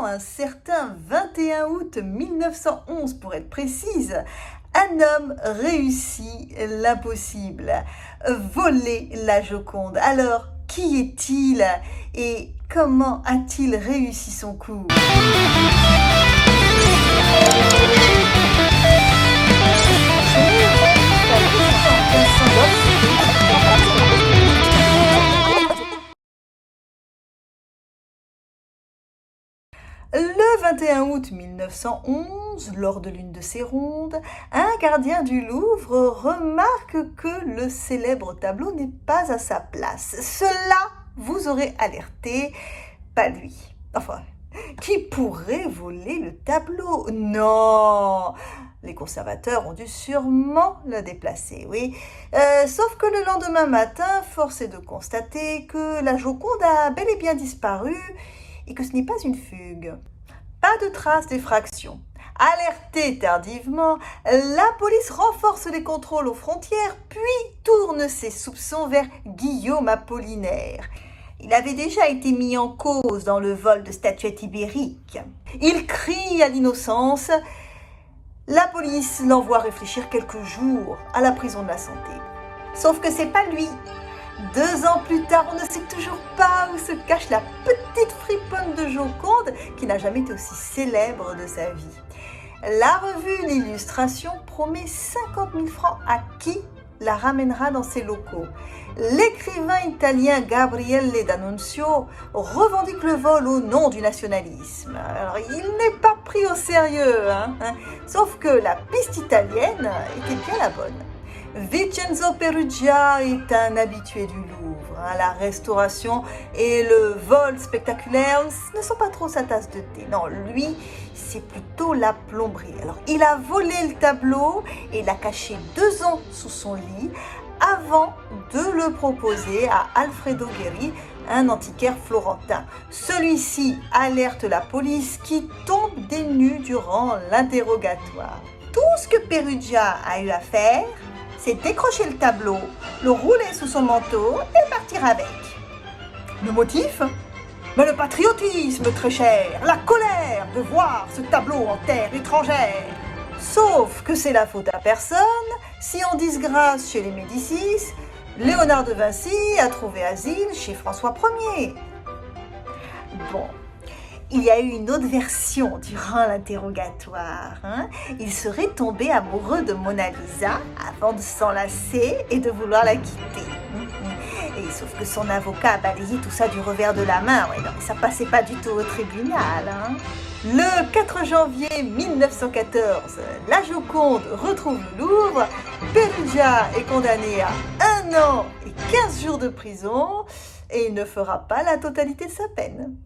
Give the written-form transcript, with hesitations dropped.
un certain 21 août 1911 pour être précise, un homme réussit l'impossible, voler la Joconde. Alors, qui est-il et comment a-t-il réussi son coup? Le 21 août 1911, lors de l'une de ces rondes, un gardien du Louvre remarque que le célèbre tableau n'est pas à sa place. Cela vous aurait alerté, pas lui. Enfin, qui pourrait voler le tableau? Non! Les conservateurs ont dû sûrement le déplacer, oui. Sauf que le lendemain matin, force est de constater que la Joconde a bel et bien disparu et que ce n'est pas une fugue. Pas de traces d'effraction. Alertée tardivement, la police renforce les contrôles aux frontières, puis tourne ses soupçons vers Guillaume Apollinaire. Il avait déjà été mis en cause dans le vol de statuettes ibériques. Il crie à l'innocence. La police l'envoie réfléchir quelques jours à la prison de la Santé. Sauf que c'est pas lui. 2 ans plus tard, on ne sait toujours pas où se cache la petite friponne de Joconde qui n'a jamais été aussi célèbre de sa vie. La revue L'Illustration promet 50 000 francs à qui la ramènera dans ses locaux. L'écrivain italien Gabriele D'Annunzio revendique le vol au nom du nationalisme. Alors, il n'est pas pris au sérieux, sauf que la piste italienne était bien la bonne. Vincenzo Peruggia est un habitué du Louvre. La restauration et le vol spectaculaire ne sont pas trop sa tasse de thé. Non, lui, c'est plutôt la plomberie. Alors, il a volé le tableau et l'a caché 2 ans sous son lit avant de le proposer à Alfredo Gheri, un antiquaire florentin. Celui-ci alerte la police qui tombe des nues durant l'interrogatoire. Tout ce que Peruggia a eu à faire, c'est décrocher le tableau, le rouler sous son manteau et partir avec. Le motif? Mais le patriotisme, très cher, la colère de voir ce tableau en terre étrangère. Sauf que c'est la faute à personne si en disgrâce chez les Médicis, Léonard de Vinci a trouvé asile chez François Ier. Bon. Il y a eu une autre version durant l'interrogatoire. Il serait tombé amoureux de Mona Lisa avant de s'enlacer et de vouloir la quitter. Et sauf que son avocat a balayé tout ça du revers de la main. Ouais, non, mais ça passait pas du tout au tribunal. Le 4 janvier 1914, la Joconde retrouve le Louvre. Peruggia est condamné à 1 an et 15 jours de prison et il ne fera pas la totalité de sa peine.